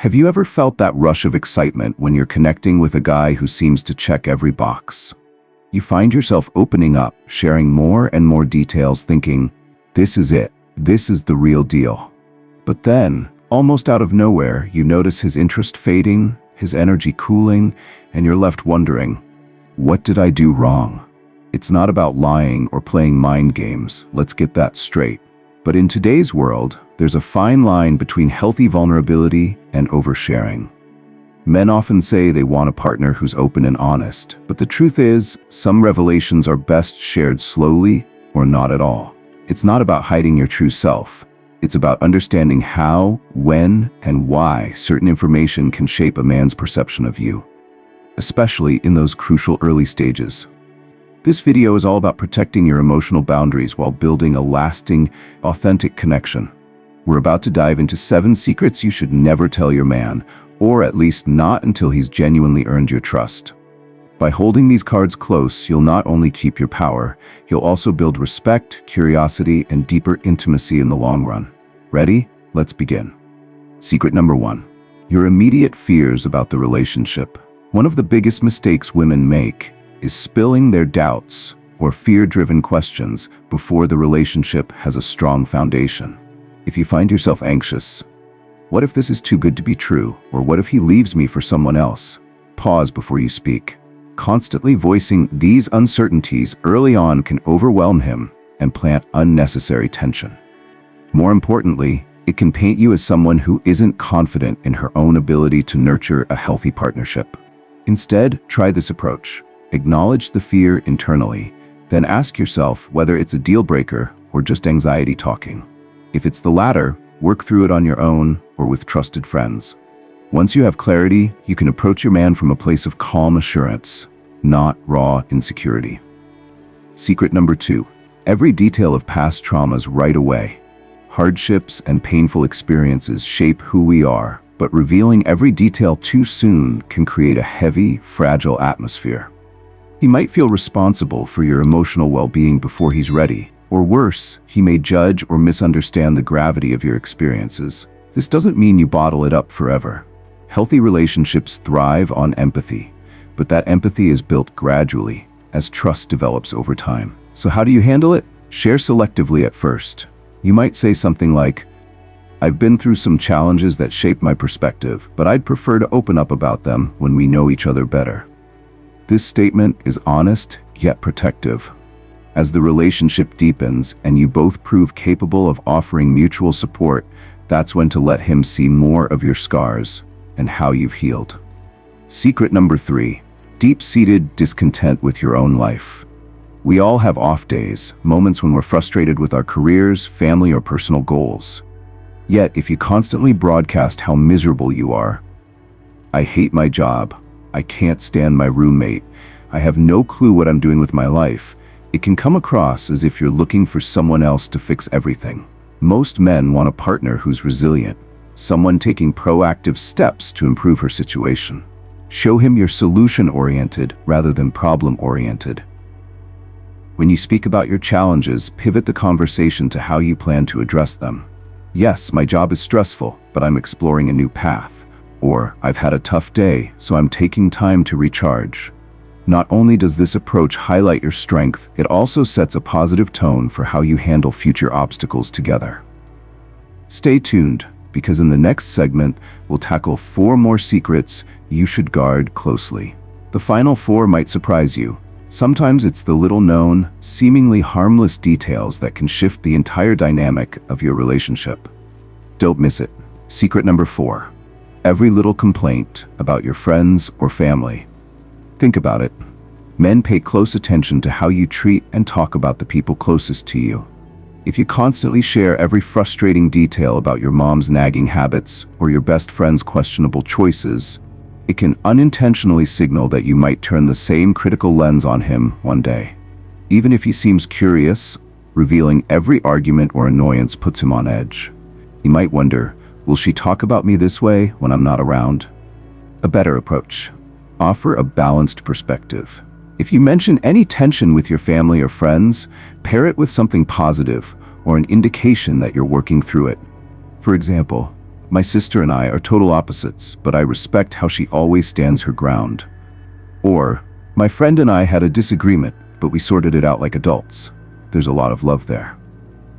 Have you ever felt that rush of excitement when you're connecting with a guy who seems to check every box? You find yourself opening up, sharing more and more details, thinking, this is it, this is the real deal. But then, almost out of nowhere, you notice his interest fading, his energy cooling, and you're left wondering, what did I do wrong? It's not about lying or playing mind games, let's get that straight. But in today's world, there's a fine line between healthy vulnerability and oversharing. Men often say they want a partner who's open and honest, but the truth is, some revelations are best shared slowly or not at all. It's not about hiding your true self. It's about understanding how, when, and why certain information can shape a man's perception of you, especially in those crucial early stages. This video is all about protecting your emotional boundaries while building a lasting, authentic connection. We're about to dive into 7 secrets you should never tell your man, or at least not until he's genuinely earned your trust. By holding these cards close, you'll not only keep your power, you'll also build respect, curiosity, and deeper intimacy in the long run. Ready? Let's begin. Secret number 1. Your immediate fears about the relationship. One of the biggest mistakes women make is spilling their doubts or fear-driven questions before the relationship has a strong foundation. If you find yourself anxious, what if this is too good to be true? Or what if he leaves me for someone else? Pause before you speak. Constantly voicing these uncertainties early on can overwhelm him and plant unnecessary tension. More importantly, it can paint you as someone who isn't confident in her own ability to nurture a healthy partnership. Instead, try this approach. Acknowledge the fear internally, then ask yourself whether it's a deal breaker or just anxiety talking. If it's the latter, work through it on your own or with trusted friends. Once you have clarity, you can approach your man from a place of calm assurance, not raw insecurity. Secret number 2. Every detail of past traumas right away. Hardships and painful experiences shape who we are, but revealing every detail too soon can create a heavy, fragile atmosphere. He might feel responsible for your emotional well-being before he's ready, or worse, he may judge or misunderstand the gravity of your experiences. This doesn't mean you bottle it up forever. Healthy relationships thrive on empathy, but that empathy is built gradually as trust develops over time. So how do you handle it? Share selectively at first. You might say something like, I've been through some challenges that shaped my perspective, but I'd prefer to open up about them when we know each other better. This statement is honest yet protective. As the relationship deepens and you both prove capable of offering mutual support, that's when to let him see more of your scars and how you've healed. Secret number 3. Deep-seated discontent with your own life. We all have off days, moments when we're frustrated with our careers, family, or personal goals. Yet, if you constantly broadcast how miserable you are, I hate my job, I can't stand my roommate, I have no clue what I'm doing with my life, it can come across as if you're looking for someone else to fix everything. Most men want a partner who's resilient, someone taking proactive steps to improve her situation. Show him you're solution-oriented rather than problem-oriented. When you speak about your challenges, pivot the conversation to how you plan to address them. Yes, my job is stressful, but I'm exploring a new path. Or, I've had a tough day, so I'm taking time to recharge. Not only does this approach highlight your strength, it also sets a positive tone for how you handle future obstacles together. Stay tuned, because in the next segment, we'll tackle 4 more secrets you should guard closely. The final 4 might surprise you. Sometimes it's the little-known, seemingly harmless details that can shift the entire dynamic of your relationship. Don't miss it. Secret number 4. Every little complaint about your friends or family. Think about it. Men pay close attention to how you treat and talk about the people closest to you. If you constantly share every frustrating detail about your mom's nagging habits or your best friend's questionable choices, it can unintentionally signal that you might turn the same critical lens on him one day. Even if he seems curious, revealing every argument or annoyance puts him on edge. He might wonder, will she talk about me this way when I'm not around? A better approach. Offer a balanced perspective. If you mention any tension with your family or friends, pair it with something positive or an indication that you're working through it. For example, My sister and I are total opposites, but I respect how she always stands her ground. Or, my friend and I had a disagreement, but we sorted it out like adults. There's a lot of love there.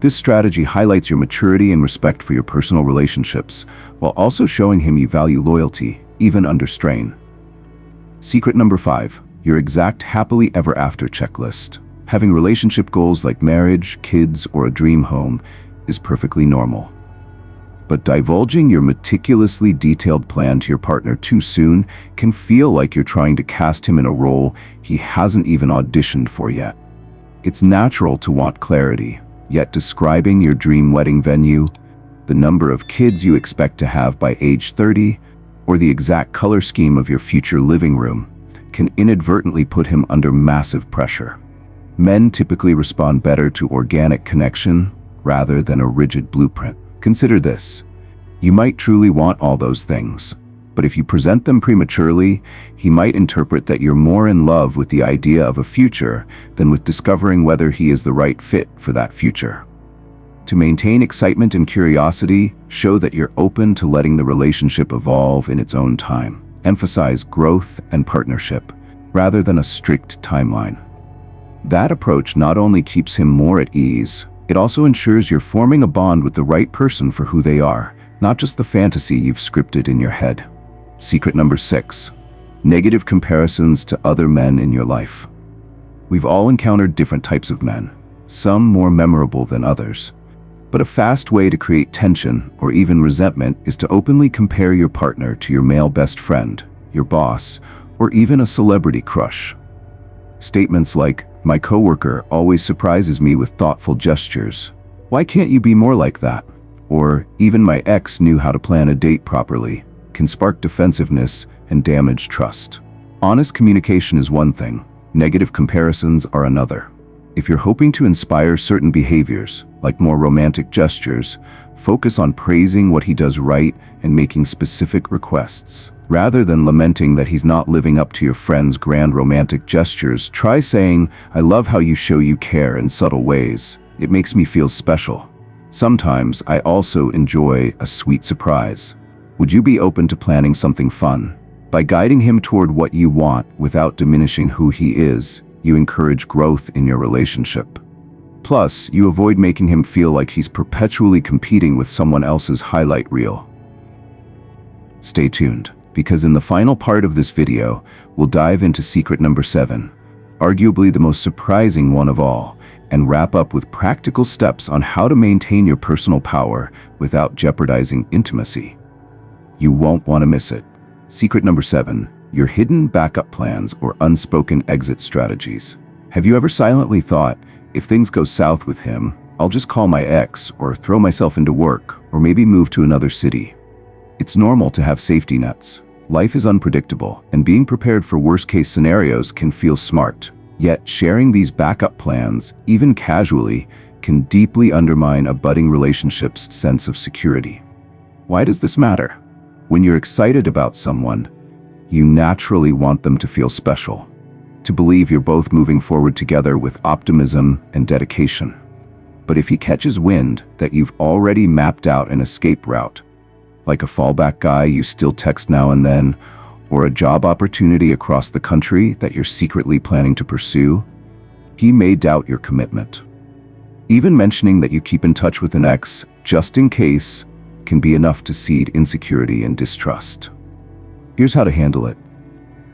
This strategy highlights your maturity and respect for your personal relationships, while also showing him you value loyalty, even under strain. Secret number 5, your exact happily ever after checklist. Having relationship goals like marriage, kids, or a dream home is perfectly normal. But divulging your meticulously detailed plan to your partner too soon can feel like you're trying to cast him in a role he hasn't even auditioned for yet. It's natural to want clarity, yet describing your dream wedding venue, the number of kids you expect to have by age 30, or the exact color scheme of your future living room can inadvertently put him under massive pressure. Men typically respond better to organic connection rather than a rigid blueprint. Consider this. You might truly want all those things, but if you present them prematurely, he might interpret that you're more in love with the idea of a future than with discovering whether he is the right fit for that future. To maintain excitement and curiosity, show that you're open to letting the relationship evolve in its own time. Emphasize growth and partnership, rather than a strict timeline. That approach not only keeps him more at ease, it also ensures you're forming a bond with the right person for who they are, not just the fantasy you've scripted in your head. Secret number 6, negative comparisons to other men in your life. We've all encountered different types of men, some more memorable than others. But a fast way to create tension or even resentment is to openly compare your partner to your male best friend, your boss, or even a celebrity crush. Statements like, "My coworker always surprises me with thoughtful gestures. Why can't you be more like that?" Or, "Even my ex knew how to plan a date properly," can spark defensiveness and damage trust. Honest communication is one thing, negative comparisons are another. If you're hoping to inspire certain behaviors, like more romantic gestures, focus on praising what he does right and making specific requests. Rather than lamenting that he's not living up to your friend's grand romantic gestures, try saying, "I love how you show you care in subtle ways. It makes me feel special. Sometimes I also enjoy a sweet surprise. Would you be open to planning something fun?" By guiding him toward what you want without diminishing who he is, you encourage growth in your relationship. Plus, you avoid making him feel like he's perpetually competing with someone else's highlight reel. Stay tuned, because in the final part of this video, we'll dive into secret number 7, arguably the most surprising one of all, and wrap up with practical steps on how to maintain your personal power without jeopardizing intimacy. You won't want to miss it. Secret number 7, your hidden backup plans or unspoken exit strategies. Have you ever silently thought, if things go south with him, I'll just call my ex or throw myself into work or maybe move to another city? It's normal to have safety nets. Life is unpredictable, and being prepared for worst-case scenarios can feel smart. Yet, sharing these backup plans, even casually, can deeply undermine a budding relationship's sense of security. Why does this matter? When you're excited about someone, you naturally want them to feel special, to believe you're both moving forward together with optimism and dedication. But if he catches wind that you've already mapped out an escape route, like a fallback guy you still text now and then, or a job opportunity across the country that you're secretly planning to pursue, he may doubt your commitment. Even mentioning that you keep in touch with an ex, just in case, can be enough to seed insecurity and distrust. Here's how to handle it.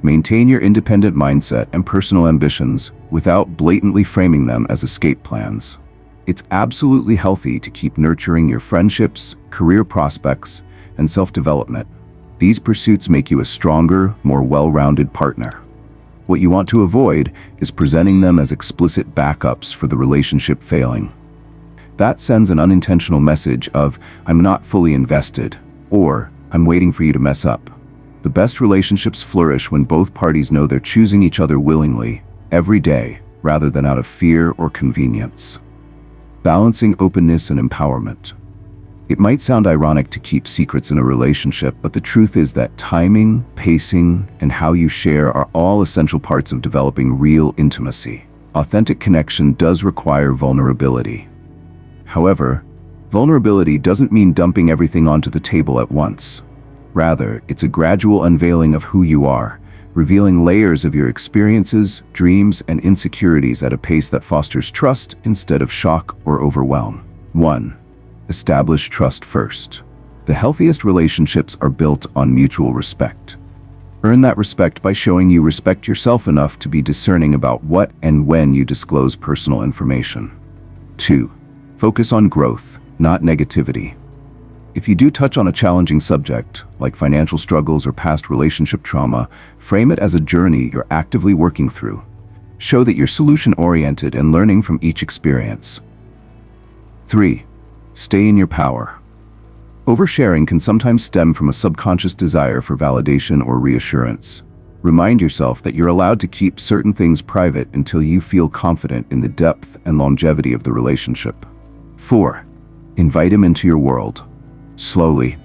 Maintain your independent mindset and personal ambitions without blatantly framing them as escape plans. It's absolutely healthy to keep nurturing your friendships, career prospects, and self-development. These pursuits make you a stronger, more well-rounded partner. What you want to avoid is presenting them as explicit backups for the relationship failing. That sends an unintentional message of, "I'm not fully invested," or "I'm waiting for you to mess up." The best relationships flourish when both parties know they're choosing each other willingly, every day, rather than out of fear or convenience. Balancing openness and empowerment. It might sound ironic to keep secrets in a relationship, but the truth is that timing, pacing, and how you share are all essential parts of developing real intimacy. Authentic connection does require vulnerability. However, Vulnerability doesn't mean dumping everything onto the table at once. Rather, it's a gradual unveiling of who you are, revealing layers of your experiences, dreams, and insecurities at a pace that fosters trust instead of shock or overwhelm. 1. Establish trust first. The healthiest relationships are built on mutual respect. Earn that respect by showing you respect yourself enough to be discerning about what and when you disclose personal information. 2. Focus on growth, not negativity. If you do touch on a challenging subject, like financial struggles or past relationship trauma, frame it as a journey you're actively working through. Show that you're solution-oriented and learning from each experience. 3. Stay in your power. Oversharing can sometimes stem from a subconscious desire for validation or reassurance. Remind yourself that you're allowed to keep certain things private until you feel confident in the depth and longevity of the relationship. 4. Invite him into your world. Slowly.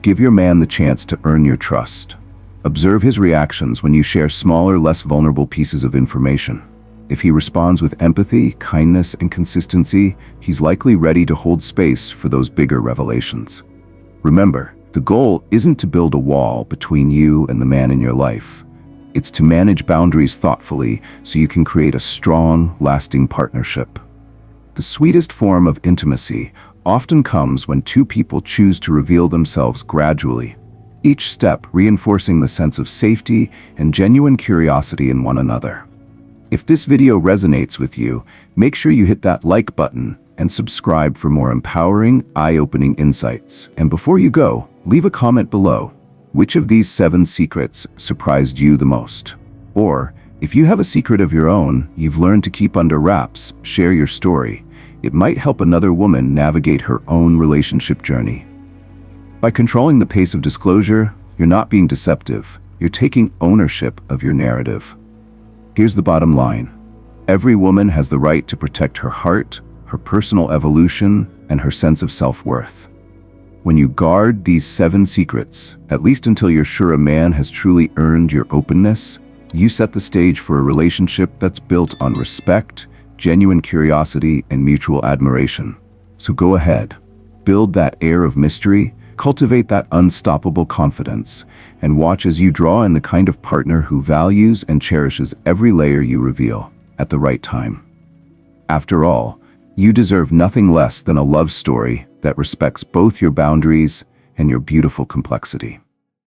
Give your man the chance to earn your trust. Observe his reactions when you share smaller, less vulnerable pieces of information. If he responds with empathy, kindness, and consistency, he's likely ready to hold space for those bigger revelations. Remember, the goal isn't to build a wall between you and the man in your life. It's to manage boundaries thoughtfully so you can create a strong, lasting partnership. The sweetest form of intimacy often comes when two people choose to reveal themselves gradually, each step reinforcing the sense of safety and genuine curiosity in one another. If this video resonates with you, make sure you hit that like button and subscribe for more empowering, eye-opening insights. And before you go, leave a comment below. Which of these 7 secrets surprised you the most? Or, if you have a secret of your own you've learned to keep under wraps, share your story. It might help another woman navigate her own relationship journey. By controlling the pace of disclosure, you're not being deceptive. You're taking ownership of your narrative. Here's the bottom line. Every woman has the right to protect her heart, her personal evolution, and her sense of self-worth. When you guard these 7 secrets, at least until you're sure a man has truly earned your openness, you set the stage for a relationship that's built on respect, genuine curiosity, and mutual admiration. So go ahead, build that air of mystery, cultivate that unstoppable confidence, and watch as you draw in the kind of partner who values and cherishes every layer you reveal at the right time. After all, you deserve nothing less than a love story that respects both your boundaries and your beautiful complexity.